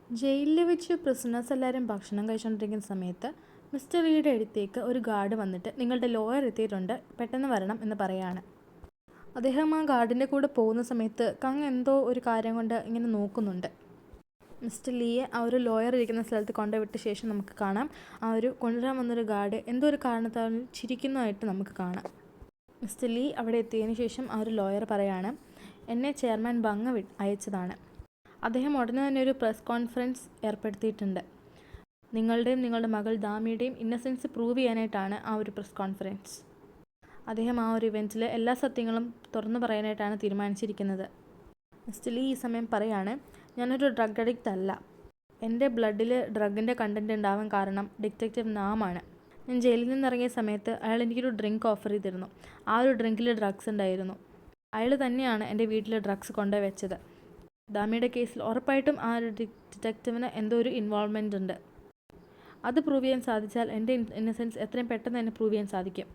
ജയിലിൽ വെച്ച് പ്രിസണേഴ്സ് എല്ലാവരും ഭക്ഷണം കഴിച്ചുകൊണ്ടിരിക്കുന്ന സമയത്ത് മിസ്റ്റർ ലീയുടെ അടുത്തേക്ക് ഒരു ഗാർഡ് വന്നിട്ട് നിങ്ങളുടെ ലോയർ എത്തിയിട്ടുണ്ട്, പെട്ടെന്ന് വരണം എന്ന് പറയാണ്. അദ്ദേഹം ആ ഗാർഡിൻ്റെ കൂടെ പോകുന്ന സമയത്ത് കങ് എന്തോ ഒരു കാര്യം കൊണ്ട് ഇങ്ങനെ നോക്കുന്നുണ്ട്. മിസ്റ്റർ ലീയെ ആ ഒരു ലോയർ ഇരിക്കുന്ന സ്ഥലത്ത് കൊണ്ടുവിട്ട ശേഷം നമുക്ക് കാണാം ആ ഒരു കൊണ്ടുവരാൻ വന്നൊരു ഗാർഡ് എന്തോ ഒരു കാരണത്താൽ ചിരിക്കുന്നതായിട്ട് നമുക്ക് കാണാം. മിസ്റ്റർ ലീ അവിടെ എത്തിയതിന് ശേഷം ആ ഒരു ലോയർ പറയാണ്, എന്നെ ചെയർമാൻ ബങ് അയച്ചതാണ്. അദ്ദേഹം ഉടനെ തന്നെ ഒരു പ്രസ് കോൺഫറൻസ് ഏർപ്പെടുത്തിയിട്ടുണ്ട്. നിങ്ങളുടെയും നിങ്ങളുടെ മകൾ ദാമിയുടെയും ഇന്നസെൻസ് പ്രൂവ് ചെയ്യാനായിട്ടാണ് ആ ഒരു പ്രസ് കോൺഫറൻസ്. അദ്ദേഹം ആ ഒരു ഇവൻറ്റിൽ എല്ലാ സത്യങ്ങളും തുറന്നു പറയാനായിട്ടാണ് തീരുമാനിച്ചിരിക്കുന്നത്. മിസ്റ്റർ ലീ ഈ സമയം പറയാണ്, ഞാനൊരു ഡ്രഗ് അഡിക്റ്റ് അല്ല. എൻ്റെ ബ്ലഡിൽ ഡ്രഗിൻ്റെ കണ്ടൻറ്റ് ഉണ്ടാവാൻ കാരണം ഡിറ്റക്റ്റീവ് നാമാണ്. ഞാൻ ജയിലിൽ നിന്നിറങ്ങിയ സമയത്ത് അയാൾ എനിക്കൊരു ഡ്രിങ്ക് ഓഫർ ചെയ്തിരുന്നു. ആ ഒരു ഡ്രിങ്കിൽ ഡ്രഗ്സ് ഉണ്ടായിരുന്നു. അയാൾ തന്നെയാണ് എൻ്റെ വീട്ടിൽ ഡ്രഗ്സ് കൊണ്ടുപോയി വെച്ചത്. ദാമിയുടെ കേസിൽ ഉറപ്പായിട്ടും ആ ഒരു ഡിറ്റക്റ്റീവിന് എന്തോ ഒരു ഇൻവോൾവ്മെൻ്റ് ഉണ്ട്. അത് പ്രൂവ് ചെയ്യാൻ സാധിച്ചാൽ എൻ്റെ ഇന്നസെൻസ് എത്രയും പെട്ടെന്ന് തന്നെ പ്രൂവ് ചെയ്യാൻ സാധിക്കും.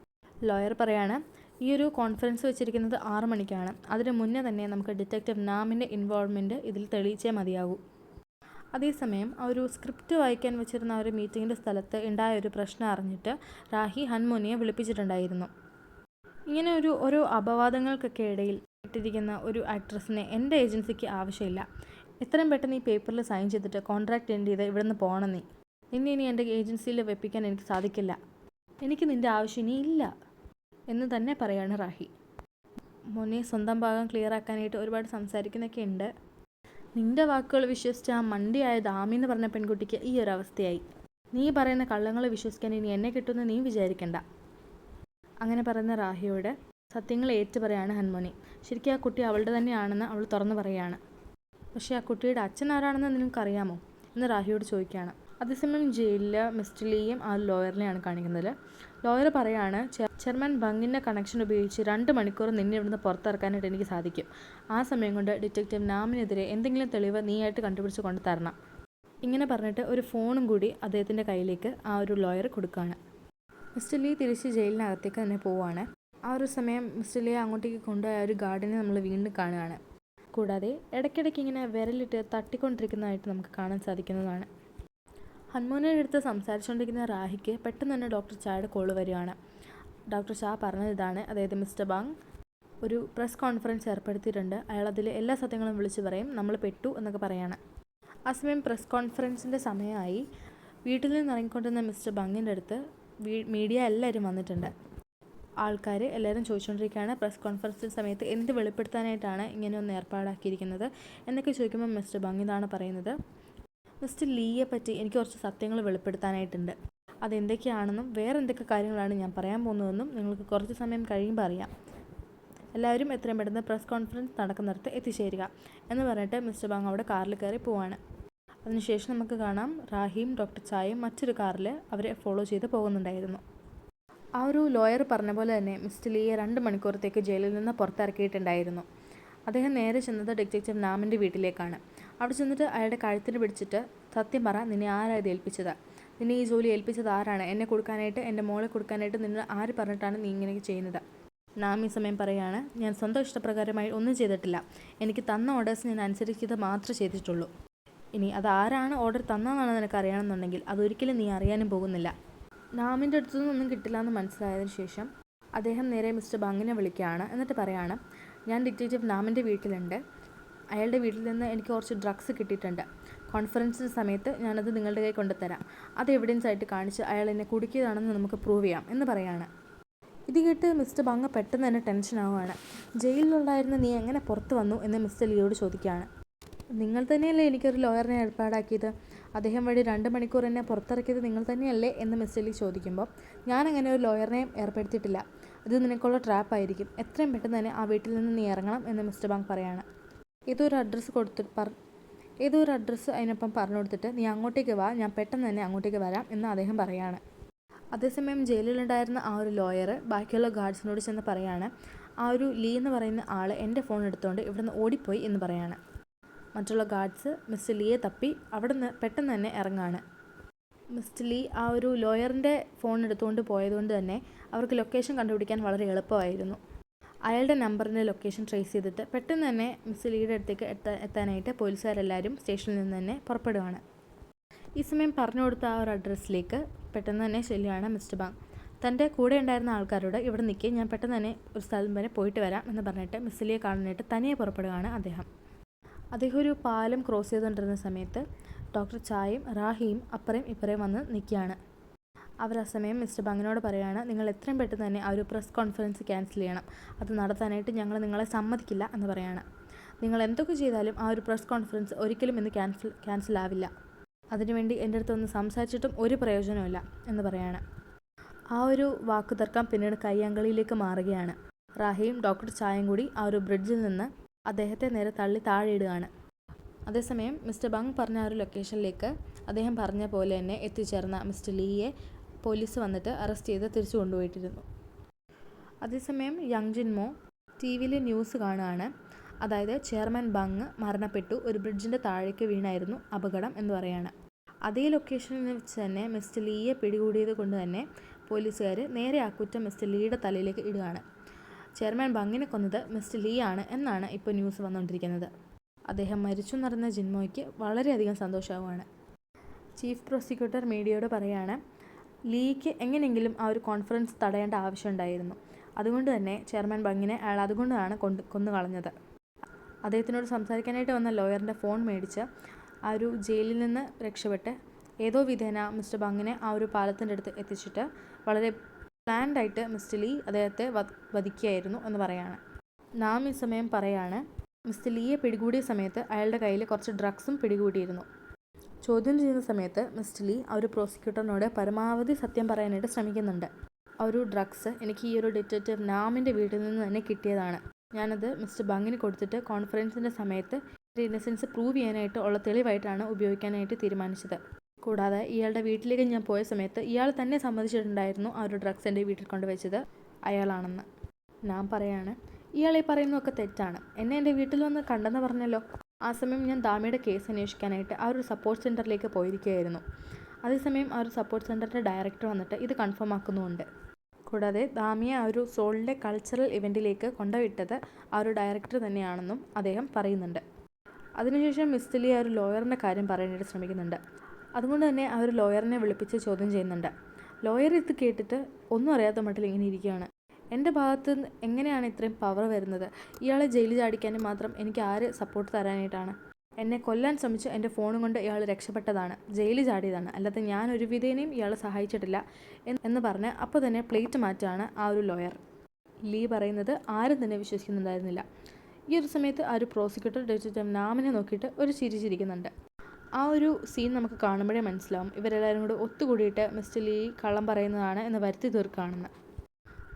ലോയർ പറയാണ്, ഈ ഒരു കോൺഫറൻസ് വെച്ചിരിക്കുന്നത് 6 മണിക്കാണ്. അതിന് മുന്നേ തന്നെ നമുക്ക് ഡിറ്റക്റ്റീവ് നാമിൻ്റെ ഇൻവോൾവ്മെൻറ്റ് ഇതിൽ തെളിയിച്ചേ മതിയാകൂ. അതേസമയം ആ ഒരു സ്ക്രിപ്റ്റ് വായിക്കാൻ വെച്ചിരുന്ന ആ ഒരു മീറ്റിങ്ങിൻ്റെ സ്ഥലത്ത് ഉണ്ടായ ഒരു പ്രശ്നം അറിഞ്ഞിട്ട് രാഹി ഹൻമുനിയെ വിളിപ്പിച്ചിട്ടുണ്ടായിരുന്നു. ഇങ്ങനെ ഓരോ അപവാദങ്ങൾക്കൊക്കെ ഇടയിൽ ഇട്ടിരിക്കുന്ന ഒരു ആക്ട്രസിനെ എൻ്റെ ഏജൻസിക്ക് ആവശ്യമില്ല. എത്രയും പെട്ടെന്ന് ഈ പേപ്പറിൽ സൈൻ ചെയ്തിട്ട് കോൺട്രാക്റ്റ് എൻഡ് ചെയ്ത് ഇവിടെ നിന്ന് പോകണം. നിന്നെ ഇനി എൻ്റെ ഏജൻസിയിൽ വെപ്പിക്കാൻ എനിക്ക് സാധിക്കില്ല. എനിക്ക് നിൻ്റെ ആവശ്യം ഇനി ഇല്ല എന്ന് തന്നെ പറയാണ് റാഹി. മോനെ സ്വന്തം ഭാഗം ക്ലിയർ ആക്കാനായിട്ട് ഒരുപാട് സംസാരിക്കുന്നൊക്കെ ഉണ്ട്. നിൻ്റെ വാക്കുകൾ വിശ്വസിച്ച് ആ മണ്ടിയായ ദാമി എന്ന് പറഞ്ഞ പെൺകുട്ടിക്ക് ഈ ഒരു അവസ്ഥയായി. നീ പറയുന്ന കള്ളങ്ങൾ വിശ്വസിക്കാൻ ഇനി എന്നെ കിട്ടുമെന്ന് നീ വിചാരിക്കണ്ട. അങ്ങനെ പറയുന്ന റാഹിയോട് സത്യങ്ങൾ ഏറ്റു പറയാണ് ഹൻമുനി. ശരിക്കും ആ കുട്ടി അവളുടെ തന്നെയാണെന്ന് അവൾ തുറന്നു പറയുകയാണ്. പക്ഷേ ആ കുട്ടിയുടെ അച്ഛൻ ആരാണെന്ന് നിനക്കറിയാമോ എന്ന് റാഹിയോട് ചോദിക്കുകയാണ്. അതേസമയം ജയിലിൽ മിസ്റ്റർ ലീയും ആ ലോയറിനെയാണ് കാണിക്കുന്നത്. ലോയർ പറയാണ്, ചെയർമാൻ ബങ്ങിൻ്റെ കണക്ഷൻ ഉപയോഗിച്ച് 2 മണിക്കൂർ നിന്നെ ഇവിടുന്ന് പുറത്തിറക്കാനായിട്ട് എനിക്ക് സാധിക്കും. ആ സമയം കൊണ്ട് ഡിറ്റക്റ്റീവ് നാമിനെതിരെ എന്തെങ്കിലും തെളിവ് നീയായിട്ട് കണ്ടുപിടിച്ച് കൊണ്ട് തരണം. ഇങ്ങനെ പറഞ്ഞിട്ട് ഒരു ഫോണും കൂടി അദ്ദേഹത്തിൻ്റെ കയ്യിലേക്ക് ആ ഒരു ലോയർ കൊടുക്കുകയാണ്. മിസ്റ്റർ ലീ തിരിച്ച് ജയിലിനകത്തേക്ക് തന്നെ പോവുകയാണ്. ആ ഒരു സമയം മിസ്റ്റർ ലീയെ അങ്ങോട്ടേക്ക് കൊണ്ടുപോയ ഒരു ഗാർഡിനെ നമ്മൾ വീണ്ടും കാണുകയാണ്. കൂടാതെ ഇടയ്ക്കിടയ്ക്ക് ഇങ്ങനെ വിരലിട്ട് തട്ടിക്കൊണ്ടിരിക്കുന്നതായിട്ട് നമുക്ക് കാണാൻ സാധിക്കുന്നതാണ്. ഹൻമുനിയുടെ അടുത്ത് സംസാരിച്ചുകൊണ്ടിരിക്കുന്ന റാഹിക്ക് പെട്ടെന്ന് തന്നെ ഡോക്ടർ ചായുടെ കോള് വരികയാണ്. ഡോക്ടർ ഷാ പറഞ്ഞത് ഇതാണ്, അതായത് മിസ്റ്റർ ബങ് ഒരു പ്രസ് കോൺഫറൻസ് ഏർപ്പെടുത്തിയിട്ടുണ്ട്. അയാൾ അതിൽ എല്ലാ സത്യങ്ങളും വിളിച്ചു പറയും, നമ്മൾ പെട്ടു എന്നൊക്കെ പറയാണ്. ആ സമയം പ്രസ് കോൺഫറൻസിൻ്റെ സമയമായി. വീട്ടിൽ നിന്ന് ഇറങ്ങിക്കൊണ്ടിരുന്ന മിസ്റ്റർ ബങ്ങിൻ്റെ അടുത്ത് മീഡിയ എല്ലാവരും വന്നിട്ടുണ്ട്. ആൾക്കാർ എല്ലാവരും ചോദിച്ചുകൊണ്ടിരിക്കുകയാണ്, പ്രസ് കോൺഫറൻസിൻ്റെ സമയത്ത് എന്ത് വെളിപ്പെടുത്താനായിട്ടാണ് ഇങ്ങനെ ഒന്ന് ഏർപ്പാടാക്കിയിരിക്കുന്നത് എന്നൊക്കെ ചോദിക്കുമ്പോൾ മിസ്റ്റർ ബങ് ഇതാണ് പറയുന്നത്, മിസ്റ്റർ ലീയെ പറ്റി എനിക്ക് കുറച്ച് സത്യങ്ങൾ വെളിപ്പെടുത്താനായിട്ടുണ്ട്. അതെന്തൊക്കെയാണെന്നും വേറെ എന്തൊക്കെ കാര്യങ്ങളാണ് ഞാൻ പറയാൻ പോകുന്നതെന്നും നിങ്ങൾക്ക് കുറച്ച് സമയം കഴിയുമ്പോൾ അറിയാം. എല്ലാവരും എത്രയും പെട്ടെന്ന് പ്രസ് കോൺഫറൻസ് നടക്കുന്നിടത്ത് എത്തിച്ചേരുക എന്ന് പറഞ്ഞിട്ട് മിസ്റ്റർ ബങ് അവിടെ കാറിൽ കയറി പോവാണ്. അതിനുശേഷം നമുക്ക് കാണാം റാഹിയും ഡോക്ടർ ചായയും മറ്റൊരു കാറിൽ അവരെ ഫോളോ ചെയ്ത് പോകുന്നുണ്ടായിരുന്നു. ആ ഒരു ലോയർ പറഞ്ഞ പോലെ തന്നെ മിസ്റ്റർ ലീയെ 2 മണിക്കൂറത്തേക്ക് ജയിലിൽ നിന്ന് പുറത്തിറക്കിയിട്ടുണ്ടായിരുന്നു. അദ്ദേഹം നേരെ ചെന്നത് ഡിറ്റക്റ്റീവ് നാമിൻ്റെ വീട്ടിലേക്കാണ്. അവിടെ ചെന്നിട്ട് അയാളുടെ കഴുത്തിന് പിടിച്ചിട്ട്, സത്യം പറ, നിന്നെ ആരായത് ഏൽപ്പിച്ചത്? നിന്നെ ഈ ജോലി ഏൽപ്പിച്ചത് ആരാണ്? എന്നെ കൊടുക്കാനായിട്ട്, എൻ്റെ മോളെ കൊടുക്കാനായിട്ട് നിന്നെ ആര് പറഞ്ഞിട്ടാണ് നീ ഇങ്ങനെ ചെയ്യുന്നത്? നാം ഈ സമയം പറയുകയാണ്, ഞാൻ സ്വന്തം ഇഷ്ടപ്രകാരമായി ഒന്നും ചെയ്തിട്ടില്ല. എനിക്ക് തന്ന ഓർഡേഴ്സ് ഞാൻ അനുസരിച്ചത് മാത്രമേ ചെയ്തിട്ടുള്ളൂ. ഇനി അത് ആരാണ് ഓർഡർ തന്നതെന്നാണ് നിനക്ക് അറിയണമെന്നുണ്ടെങ്കിൽ അതൊരിക്കലും നീ അറിയാനും പോകുന്നില്ല. നാമിൻ്റെ അടുത്തു നിന്നൊന്നും കിട്ടില്ല എന്ന് മനസ്സിലായതിനു ശേഷം അദ്ദേഹം നേരെ മിസ്റ്റർ ബങ്ങിനെ വിളിക്കുകയാണ്. എന്നിട്ട് പറയാണ്, ഞാൻ ഡിറ്റക്റ്റീവ് നാമിൻ്റെ വീട്ടിലുണ്ട്. അയാളുടെ വീട്ടിൽ നിന്ന് എനിക്ക് കുറച്ച് ഡ്രഗ്സ് കിട്ടിയിട്ടുണ്ട്. കോൺഫറൻസിൻ്റെ സമയത്ത് ഞാനത് നിങ്ങളുടെ കൈ കൊണ്ടുതരാം. അത് എവിഡൻസ് ആയിട്ട് കാണിച്ച് അയാൾ എന്നെ കുടുക്കിയതാണെന്ന് നമുക്ക് പ്രൂവ് ചെയ്യാം എന്ന് പറയാണ്. ഇത് കേട്ട് മിസ്റ്റർ ബങ് പെട്ടെന്ന് തന്നെ ടെൻഷൻ ആവുകയാണ്. ജയിലിലുണ്ടായിരുന്ന നീ എങ്ങനെ പുറത്ത് വന്നു എന്ന് മിസ്റ്റർ ലീയോട് ചോദിക്കുകയാണ്. നിങ്ങൾ തന്നെയല്ലേ എനിക്കൊരു ലോയറിനെ ഏർപ്പാടാക്കിയത്? അദ്ദേഹം വഴി 2 മണിക്കൂർ എന്നെ പുറത്തിറക്കിയത് നിങ്ങൾ തന്നെയല്ലേ എന്ന് മിസ്റ്റർ ലീ ചോദിക്കുമ്പോൾ, ഞാനങ്ങനെ ഒരു ലോയറിനെ ഏർപ്പെടുത്തിയിട്ടില്ല. ഇത് നിനക്കുള്ള ട്രാപ്പായിരിക്കും. എത്രയും പെട്ടെന്ന് തന്നെ ആ വീട്ടിൽ നിന്ന് നീ ഇറങ്ങണം എന്ന് മിസ്റ്റർ ബങ് പറയാണ്. ഏതോ ഒരു അഡ്രസ്സ് അതിനൊപ്പം പറഞ്ഞു കൊടുത്തിട്ട് നീ അങ്ങോട്ടേക്ക് വാ, ഞാൻ പെട്ടെന്ന് തന്നെ അങ്ങോട്ടേക്ക് വരാം എന്ന് അദ്ദേഹം പറയാണ്. അതേസമയം ജയിലിലുണ്ടായിരുന്ന ആ ഒരു ലോയർ ബാക്കിയുള്ള ഗാർഡ്സിനോട് ചെന്ന് പറയാണ്, ആ ഒരു ലീ എന്ന് പറയുന്ന ആൾ എൻ്റെ ഫോൺ എടുത്തുകൊണ്ട് ഇവിടുന്ന് ഓടിപ്പോയി എന്ന് പറയാണ്. മറ്റുള്ള ഗാർഡ്സ് മിസ്റ്റർ ലീയെ തപ്പി അവിടെ നിന്ന് പെട്ടെന്ന് തന്നെ ഇറങ്ങാണ്. മിസ്റ്റർ ലീ ആ ഒരു ലോയറിൻ്റെ ഫോൺ എടുത്തുകൊണ്ട് പോയതുകൊണ്ട് തന്നെ അവർക്ക് ലൊക്കേഷൻ കണ്ടുപിടിക്കാൻ വളരെ എളുപ്പമായിരുന്നു. അയാളുടെ നമ്പറിൻ്റെ ലൊക്കേഷൻ ട്രേസ് ചെയ്തിട്ട് പെട്ടെന്ന് തന്നെ മിസ്റ്റർ ലീയുടെ അടുത്തേക്ക് എത്താനായിട്ട് പോലീസുകാരെല്ലാവരും സ്റ്റേഷനിൽ നിന്ന് തന്നെ പുറപ്പെടുകയാണ്. ഈ സമയം പറഞ്ഞു കൊടുത്ത ആ ഒരു അഡ്രസ്സിലേക്ക് പെട്ടെന്ന് തന്നെ ചെല്ലുകയാണ് മിസ്റ്റർ ബാങ്. തൻ്റെ കൂടെ ഉണ്ടായിരുന്ന ആൾക്കാരോട് ഇവിടെ നിൽക്കി, ഞാൻ പെട്ടെന്ന് തന്നെ ഒരു സ്ഥലം വരെ പോയിട്ട് വരാം എന്ന് പറഞ്ഞിട്ട് മിസ്റ്റർ ലീയെ കാണാനായിട്ട് തനിയെ പുറപ്പെടുകയാണ് അദ്ദേഹം. ഒരു പാലം ക്രോസ് ചെയ്തുകൊണ്ടിരുന്ന സമയത്ത് ഡോക്ടർ ചായയും റാഹിയും അപ്പുറയും ഇപ്പുറയും വന്ന് നിൽക്കുകയാണ്. അവർ ആ സമയം മിസ്റ്റർ ബാങ്ങിനോട് പറയുകയാണ്, നിങ്ങൾ എത്രയും പെട്ടെന്ന് തന്നെ ആ ഒരു പ്രസ് കോൺഫറൻസ് ക്യാൻസൽ ചെയ്യണം, അത് നടത്താനായിട്ട് ഞങ്ങൾ നിങ്ങളെ സമ്മതിക്കില്ല എന്ന് പറയുകയാണ്. നിങ്ങൾ എന്തൊക്കെ ചെയ്താലും ആ ഒരു പ്രസ് കോൺഫറൻസ് ഒരിക്കലും ഇന്ന് ക്യാൻസൽ ആവില്ല, അതിനുവേണ്ടി എൻ്റെ അടുത്തൊന്ന് സംസാരിച്ചിട്ടും ഒരു പ്രയോജനമില്ല എന്ന് പറയുകയാണ്. ആ ഒരു വാക്ക് തർക്കം പിന്നീട് കയ്യാങ്കളിയിലേക്ക് മാറുകയാണ്. റാഹിയും ഡോക്ടർ ചായയും കൂടി ആ ഒരു ബ്രിഡ്ജിൽ നിന്ന് അദ്ദേഹത്തെ നേരെ തള്ളി താഴെയിടുകയാണ്. അതേസമയം മിസ്റ്റർ ബാങ് പറഞ്ഞ ആ ഒരു ലൊക്കേഷനിലേക്ക് അദ്ദേഹം പറഞ്ഞ പോലെ തന്നെ എത്തിച്ചേർന്ന മിസ്റ്റർ ലീയെ പോലീസ് വന്നിട്ട് അറസ്റ്റ് ചെയ്ത് തിരിച്ചു കൊണ്ടുപോയിട്ടിരുന്നു. അതേസമയം യങ് ജിൻമോ ടി വിയിൽ ന്യൂസ് കാണുകയാണ്. അതായത് ചെയർമാൻ ബാങ് മരണപ്പെട്ടു, ഒരു ബ്രിഡ്ജിൻ്റെ താഴേക്ക് വീണായിരുന്നു അപകടം എന്ന് പറയുകയാണ്. അതേ ലൊക്കേഷനിൽ വെച്ച് തന്നെ മിസ്റ്റർ ലീയെ പിടികൂടിയത് കൊണ്ട് തന്നെ പോലീസുകാർ നേരെ ആ കുറ്റം മിസ്റ്റർ ലീയുടെ തലയിലേക്ക് ഇടുകയാണ്. ചെയർമാൻ ബാങ്ങിനെ കൊന്നത് മിസ്റ്റർ ലീ ആണ് എന്നാണ് ഇപ്പോൾ ന്യൂസ് വന്നുകൊണ്ടിരിക്കുന്നത്. അദ്ദേഹം മരിച്ചു എന്നറിഞ്ഞ ജിൻമോയ്ക്ക് വളരെയധികം സന്തോഷമാവുകയാണ്. ചീഫ് പ്രോസിക്യൂട്ടർ മീഡിയയോട് പറയുകയാണ്, ലീക്ക് എങ്ങനെയെങ്കിലും ആ ഒരു കോൺഫറൻസ് തടയേണ്ട ആവശ്യമുണ്ടായിരുന്നു, അതുകൊണ്ട് തന്നെ ചെയർമാൻ ബാങ്ങിനെ അയാൾ അതുകൊണ്ടാണ് കൊന്നു കളഞ്ഞത്. അദ്ദേഹത്തിനോട് സംസാരിക്കാനായിട്ട് വന്ന ലോയറിൻ്റെ ഫോൺ മേടിച്ച് ആ ഒരു ജയിലിൽ നിന്ന് രക്ഷപ്പെട്ട് ഏതോ വിധേന മിസ്റ്റർ ബാങ്ങിനെ ആ ഒരു പാലത്തിൻ്റെ അടുത്ത് എത്തിച്ചിട്ട് വളരെ പ്ലാൻഡായിട്ട് മിസ്റ്റർ ലീ അദ്ദേഹത്തെ വധിക്കുകയായിരുന്നു എന്ന് പറയുകയാണ്. നാം ഈ സമയം പറയുകയാണ്, മിസ്റ്റർ ലീയെ പിടികൂടിയ സമയത്ത് അയാളുടെ കയ്യിൽ കുറച്ച് ഡ്രഗ്സും പിടികൂടിയിരുന്നു. ചോദ്യം ചെയ്യുന്ന സമയത്ത് മിസ്റ്റർ ലീ ആ ഒരു പ്രോസിക്യൂട്ടറിനോട് പരമാവധി സത്യം പറയാനായിട്ട് ശ്രമിക്കുന്നുണ്ട്. ആ ഒരു ഡ്രഗ്സ് എനിക്ക് ഈ ഒരു ഡിറ്റക്റ്റീവ് നാമിൻ്റെ വീട്ടിൽ നിന്ന് തന്നെ കിട്ടിയതാണ്, ഞാനത് മിസ്റ്റർ ബാങ്ങിന് കൊടുത്തിട്ട് കോൺഫറൻസിൻ്റെ സമയത്ത് എൻ്റെ ഇന്നസെൻസ് പ്രൂവ് ചെയ്യാനായിട്ട് ഉള്ള തെളിവായിട്ടാണ് ഉപയോഗിക്കാനായിട്ട് തീരുമാനിച്ചത്. കൂടാതെ ഇയാളുടെ വീട്ടിലേക്ക് ഞാൻ പോയ സമയത്ത് ഇയാൾ തന്നെ സമ്മതിച്ചിട്ടുണ്ടായിരുന്നു ആ ഒരു ഡ്രഗ്സ് എൻ്റെ വീട്ടിൽ കൊണ്ടുവച്ചത് അയാളാണെന്ന്. ഞാൻ പറയാണ്, ഇയാളെ പറയുന്നതൊക്കെ തെറ്റാണ്, എന്നെ എൻ്റെ വീട്ടിൽ വന്ന് കണ്ടെന്ന് പറഞ്ഞല്ലോ. ആ സമയം ഞാൻ ദാമിയുടെ കേസ് അന്വേഷിക്കാനായിട്ട് ആ ഒരു സപ്പോർട്ട് സെൻറ്ററിലേക്ക് പോയിരിക്കുകയായിരുന്നു. അതേസമയം ആ ഒരു സപ്പോർട്ട് സെൻറ്ററിൻ്റെ ഡയറക്ടർ വന്നിട്ട് ഇത് കൺഫേം ആക്കുന്നുമുണ്ട്. കൂടാതെ ദാമിയെ ആ ഒരു സോളിൻ്റെ കൾച്ചറൽ ഇവൻറ്റിലേക്ക് കൊണ്ടുവിട്ടത് ആ ഒരു ഡയറക്ടർ തന്നെയാണെന്നും അദ്ദേഹം പറയുന്നുണ്ട്. അതിനുശേഷം മിസ്റ്റർ ലീ ആ ഒരു ലോയറിൻ്റെ കാര്യം പറയാനായിട്ട് ശ്രമിക്കുന്നുണ്ട്. അതുകൊണ്ട് തന്നെ ആ ഒരു ലോയറിനെ വിളിപ്പിച്ച് ചോദ്യം ചെയ്യുന്നുണ്ട്. ലോയർ ഇത് കേട്ടിട്ട് ഒന്നും അറിയാത്ത മട്ടിൽ ഇങ്ങനെ ഇരിക്കുകയാണ്. എൻ്റെ ഭാഗത്ത് എങ്ങനെയാണ് ഇത്രയും പവർ വരുന്നത്? ഇയാളെ ജയിലിൽ ചാടിക്കാനും മാത്രം എനിക്ക് ആര് സപ്പോർട്ട് തരാനായിട്ടാണ്? എന്നെ കൊല്ലാൻ ശ്രമിച്ച് എൻ്റെ ഫോണും കൊണ്ട് ഇയാൾ രക്ഷപ്പെട്ടതാണ്, ജയിലിൽ ചാടിയതാണ്, അല്ലാതെ ഞാൻ ഒരു വിധേനയും ഇയാളെ സഹായിച്ചിട്ടില്ല എന്ന് പറഞ്ഞ് അപ്പോൾ തന്നെ പ്ലേറ്റ് മാറ്റാണ് ആ ഒരു ലോയർ. ലീ പറയുന്നത് ആരും തന്നെ വിശ്വസിക്കുന്നുണ്ടായിരുന്നില്ല. ഈ ഒരു സമയത്ത് ആ ഒരു പ്രോസിക്യൂട്ടർ ഡിറ്റക്റ്റീവ് നാമിനെ നോക്കിയിട്ട് ഒരു ചിരിച്ചിരിക്കുന്നുണ്ട്. ആ ഒരു സീൻ നമുക്ക് കാണുമ്പോഴേ മനസ്സിലാവും ഇവരെല്ലാവരും കൂടി ഒത്തുകൂടിയിട്ട് മിസ്റ്റർ ലീ കള്ളം പറയുന്നതാണ് എന്ന് വരുത്തി തീർക്കുകയാണെന്ന്.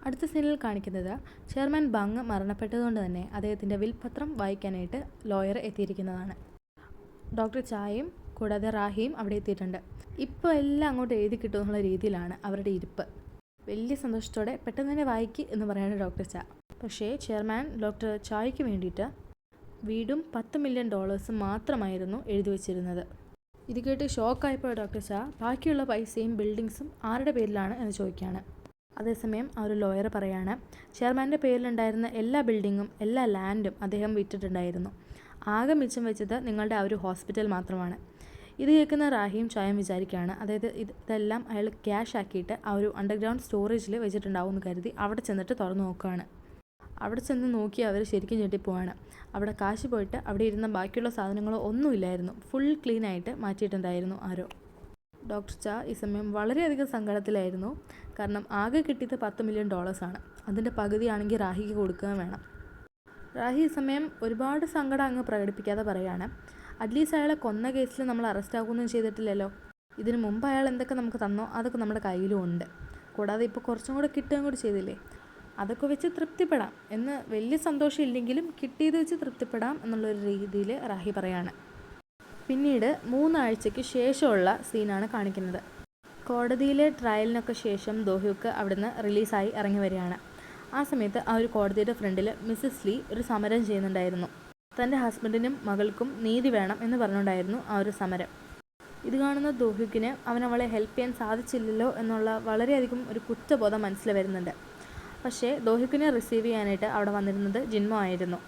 അടുത്ത സീനിൽ കാണിക്കുന്നത് ചെയർമാൻ ബാങ് മരണപ്പെട്ടതുകൊണ്ട് തന്നെ അദ്ദേഹത്തിൻ്റെ വിൽപത്രം വായിക്കാനായിട്ട് ലോയർ എത്തിയിരിക്കുന്നതാണ്. ഡോക്ടർ ചായയും കൂടാതെ റാഹിയും അവിടെ എത്തിയിട്ടുണ്ട്. ഇപ്പോൾ എല്ലാം അങ്ങോട്ട് എഴുതി കിട്ടുമെന്നുള്ള രീതിയിലാണ് അവരുടെ ഇരിപ്പ്. വലിയ സന്തോഷത്തോടെ പെട്ടെന്ന് തന്നെ വായിക്ക് എന്ന് പറയാണ് ഡോക്ടർ ചാ. പക്ഷേ ചെയർമാൻ ഡോക്ടർ ചായയ്ക്ക് വേണ്ടിയിട്ട് വീടും $10 മില്യൺ മാത്രമായിരുന്നു എഴുതി വച്ചിരുന്നത്. ഇത് കേട്ട് ഷോക്കായപ്പോൾ ഡോക്ടർ ചാ ബാക്കിയുള്ള പൈസയും ബിൽഡിങ്സും ആരുടെ പേരിലാണ് എന്ന് ചോദിക്കുകയാണ്. അതേസമയം ആ ഒരു ലോയർ പറയാണ്, ചെയർമാൻ്റെ പേരിലുണ്ടായിരുന്ന എല്ലാ ബിൽഡിങ്ങും എല്ലാ ലാൻഡും അദ്ദേഹം വിറ്റിട്ടുണ്ടായിരുന്നു, ആകെ മിച്ചം വെച്ചത് നിങ്ങളുടെ ആ ഒരു ഹോസ്പിറ്റൽ മാത്രമാണ്. ഇത് കേൾക്കുന്ന റാഹിയും ചായം വിചാരിക്കുകയാണ്, അതായത് ഇതെല്ലാം അയാൾ ക്യാഷ് ആക്കിയിട്ട് ആ ഒരു അണ്ടർഗ്രൗണ്ട് സ്റ്റോറേജിൽ വെച്ചിട്ടുണ്ടാവും എന്ന് കരുതി അവിടെ ചെന്നിട്ട് തുറന്നു നോക്കുകയാണ്. അവിടെ ചെന്ന് നോക്കി അവർ ശരിക്കും ഞെട്ടിപ്പോവാണ്. അവിടെ കാശ് പോയിട്ട് അവിടെ ഇരുന്ന ബാക്കിയുള്ള സാധനങ്ങളോ ഒന്നുമില്ലായിരുന്നു, ഫുൾ ക്ലീനായിട്ട് മാറ്റിയിട്ടുണ്ടായിരുന്നു ആരോ. ഡോക്ടർ ചാ ഈ സമയം വളരെയധികം സങ്കടത്തിലായിരുന്നു. കാരണം ആകെ കിട്ടിയത് $10 മില്യൺ ആണ്, അതിൻ്റെ പകുതിയാണെങ്കിൽ റാഹിക്ക് കൊടുക്കുകയും വേണം. റാഹി ഈ സമയം ഒരുപാട് സങ്കടം അങ്ങ് പ്രകടിപ്പിക്കാതെ പറയുകയാണ്, അറ്റ്ലീസ്റ്റ് അയാളെ കൊന്ന കേസിൽ നമ്മൾ അറസ്റ്റ് ആകുകയൊന്നും ചെയ്തിട്ടില്ലല്ലോ, ഇതിന് മുമ്പ് അയാൾ എന്തൊക്കെ നമുക്ക് തന്നോ അതൊക്കെ നമ്മുടെ കയ്യിലും ഉണ്ട്, കൂടാതെ ഇപ്പോൾ കുറച്ചും കൂടെ കിട്ടുകയും കൂടി ചെയ്തില്ലേ, അതൊക്കെ വെച്ച് തൃപ്തിപ്പെടാം എന്ന് വലിയ സന്തോഷം ഇല്ലെങ്കിലും കിട്ടിയത് വെച്ച് തൃപ്തിപ്പെടാം എന്നുള്ളൊരു രീതിയിൽ റാഹി പറയാണ്. പിന്നീട് 3 ആഴ്ചയ്ക്ക് ശേഷമുള്ള സീനാണ് കാണിക്കുന്നത്. കോടതിയിലെ ട്രയലിനൊക്കെ ശേഷം ദോഹ്യുക്ക് അവിടുന്ന് റിലീസായി ഇറങ്ങി വരികയാണ്. ആ സമയത്ത് ആ ഒരു കോടതിയുടെ ഫ്രണ്ടിൽ മിസ്സസ് ലീ ഒരു സമരം ചെയ്യുന്നുണ്ടായിരുന്നു. തൻ്റെ ഹസ്ബൻഡിനും മകൾക്കും നീതി വേണം എന്ന് പറഞ്ഞുകൊണ്ടായിരുന്നു ആ ഒരു സമരം. ഇത് കാണുന്ന ദോഹ്യുക്കിന് അവളെ ഹെൽപ്പ് ചെയ്യാൻ സാധിച്ചില്ലല്ലോ എന്നുള്ള വളരെയധികം ഒരു കുറ്റബോധം മനസ്സിൽ വരുന്നുണ്ട്. പക്ഷേ ദോഹിക്കിനെ റിസീവ് ചെയ്യാനായിട്ട് അവിടെ വന്നിരുന്നത് ജിൻമോ ആയിരുന്നു.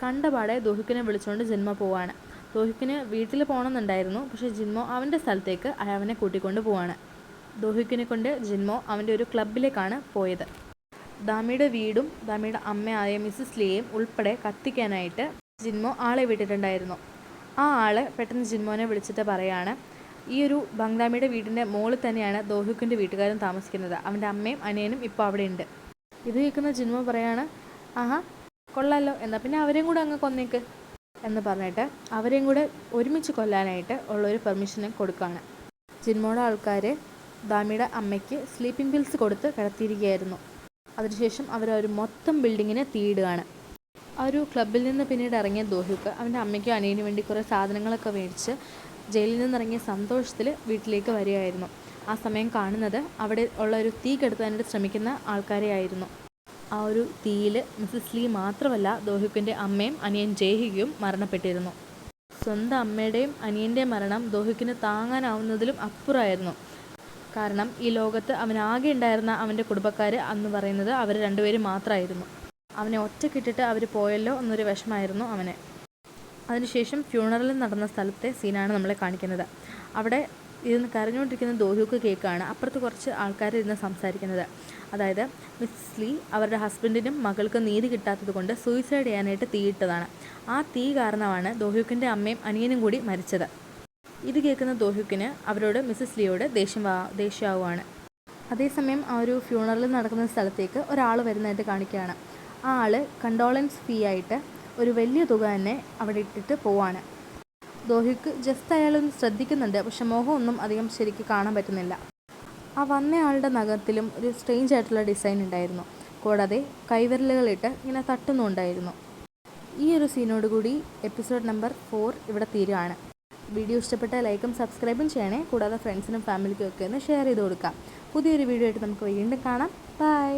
കണ്ടപാടെ ദോഹിക്കിനെ വിളിച്ചുകൊണ്ട് ജിൻമോ പോവാണ്. ദോഹിക്കിന് വീട്ടിൽ പോകണമെന്നുണ്ടായിരുന്നു, പക്ഷേ ജിൻമോ അവൻ്റെ സ്ഥലത്തേക്ക് അവനെ കൂട്ടിക്കൊണ്ട് പോവാണ്. ദോഹിക്കിനെ കൊണ്ട് ജിൻമോ അവൻ്റെ ഒരു ക്ലബിലേക്കാണ് പോയത്. ദാമിയുടെ വീടും ദാമിയുടെ അമ്മയായ മിസ്സസ് ലിയെയും ഉൾപ്പെടെ കത്തിക്കാനായിട്ട് ജിൻമോ ആളെ വിട്ടിട്ടുണ്ടായിരുന്നു. ആ ആൾ പെട്ടെന്ന് ജിൻമോനെ വിളിച്ചിട്ട് പറയാണ്, ഈ ഒരു ബംഗ്ലാമിയുടെ വീടിൻ്റെ മുകളിൽ തന്നെയാണ് ദോഹിക്കിൻ്റെ വീട്ടുകാരും താമസിക്കുന്നത്. അവൻ്റെ അമ്മയും അനിയനും ഇപ്പോൾ അവിടെ ഉണ്ട്. ഇത് കേൾക്കുന്ന ജിൻമോ പറയാണ്, ആഹാ കൊള്ളാലോ, എന്നാൽ പിന്നെ അവരെയും കൂടെ അങ്ങ് കൊന്നേക്ക് എന്ന് പറഞ്ഞിട്ട് അവരെയും കൂടെ ഒരുമിച്ച് കൊല്ലാനായിട്ട് ഉള്ളൊരു പെർമിഷനും കൊടുക്കുകയാണ്. ജിൻമോയുടെ ആൾക്കാർ ദാമിയുടെ അമ്മയ്ക്ക് സ്ലീപ്പിംഗ് പിൽസ് കൊടുത്ത് കിടത്തിയിരിക്കുകയായിരുന്നു. അതിനുശേഷം അവർ ഒരു മൊത്തം ബിൽഡിങ്ങിനെ തീയിടുകയാണ്. ആ ഒരു ക്ലബിൽ നിന്ന് പിന്നീട് ഇറങ്ങിയ ദോഹിക്ക് അവൻ്റെ അമ്മയ്ക്കും അനിയനും വേണ്ടി കുറേ സാധനങ്ങളൊക്കെ മേടിച്ച് ജയിലിൽ നിന്നിറങ്ങിയ സന്തോഷത്തിൽ വീട്ടിലേക്ക് വരികയായിരുന്നു. ആ സമയം കാണുന്നത് അവിടെ ഉള്ള ഒരു തീ കെടുത്താനായിട്ട് ശ്രമിക്കുന്ന ആൾക്കാരെ ആയിരുന്നു. ആ ഒരു തീയിൽ മിസ്സസ് ലീ മാത്രമല്ല, ദോഹിക്കിൻ്റെ അമ്മയും അനിയൻ ജേഹിയും മരണപ്പെട്ടിരുന്നു. സ്വന്തം അമ്മയുടെയും അനിയൻ്റെയും മരണം ദോഹിക്കിന് താങ്ങാനാവുന്നതിലും അപ്പുറമായിരുന്നു. കാരണം ഈ ലോകത്ത് അവനാകെ ഉണ്ടായിരുന്ന അവൻ്റെ കുടുംബക്കാർ അന്ന് പറയുന്നത് അവർ രണ്ടുപേരും മാത്രമായിരുന്നു. അവനെ ഒറ്റക്കിട്ടിട്ട് അവർ പോയല്ലോ എന്നൊരു വിഷമായിരുന്നു അവന്. അതിനുശേഷം ഫ്യൂണറൽ നടന്ന സ്ഥലത്തെ സീനാണ് നമ്മളെ കാണിക്കുന്നത്. അവിടെ ഇരുന്ന് കരഞ്ഞുകൊണ്ടിരിക്കുന്ന ദോഹിക്ക് കേൾക്കുകയാണ് അപ്പുറത്ത് കുറച്ച് ആൾക്കാർ ഇരുന്ന് സംസാരിക്കുന്നത്. അതായത് മിസ്സസ് ലീ അവരുടെ ഹസ്ബൻഡിനും മകൾക്ക് നീതി കിട്ടാത്തത് കൊണ്ട് സൂയിസൈഡ് ചെയ്യാനായിട്ട് തീയിട്ടതാണ്. ആ തീ കാരണമാണ് ദോഹിക്കിൻ്റെ അമ്മയും അനിയനും കൂടി മരിച്ചത്. ഇത് കേൾക്കുന്ന ദോഹിക്കിന് അവരോട് മിസ്സസ് ലിയോട് ദേഷ്യമാവുകയാണ്. അതേസമയം ആ ഒരു ഫ്യൂണറൽ നടക്കുന്ന സ്ഥലത്തേക്ക് ഒരാൾ വരുന്നതായിട്ട് കാണിക്കുകയാണ്. ആ ആൾ കണ്ടോളൻസ് ഫീ ആയിട്ട് ഒരു വലിയ തുക തന്നെ അവിടെ ഇട്ടിട്ട് പോവാണ്. ദോഹിക്ക് ജസ്റ്റ് അയാളൊന്ന് ശ്രദ്ധിക്കുന്നുണ്ട്, പക്ഷെ മുഖമൊന്നും അധികം ശരിക്ക് കാണാൻ പറ്റുന്നില്ല. ആ വന്നയാളുടെ നഖത്തിലും ഒരു സ്ട്രേഞ്ച് ആയിട്ടുള്ള ഡിസൈൻ ഉണ്ടായിരുന്നു. കൂടാതെ കൈവിരലുകളിട്ട് ഇങ്ങനെ തട്ടുന്നുണ്ടായിരുന്നു. ഈ ഒരു സീനോടുകൂടി എപ്പിസോഡ് നമ്പർ 4 ഇവിടെ തീരുകയാണ്. വീഡിയോ ഇഷ്ടപ്പെട്ടാൽ ലൈക്കും സബ്സ്ക്രൈബും ചെയ്യണേ. കൂടാതെ ഫ്രണ്ട്സിനും ഫാമിലിക്കും ഒക്കെ ഒന്ന് ഷെയർ ചെയ്ത് കൊടുക്കാം. പുതിയൊരു വീഡിയോ ആയിട്ട് നമുക്ക് വീണ്ടും കാണാം. ബൈ.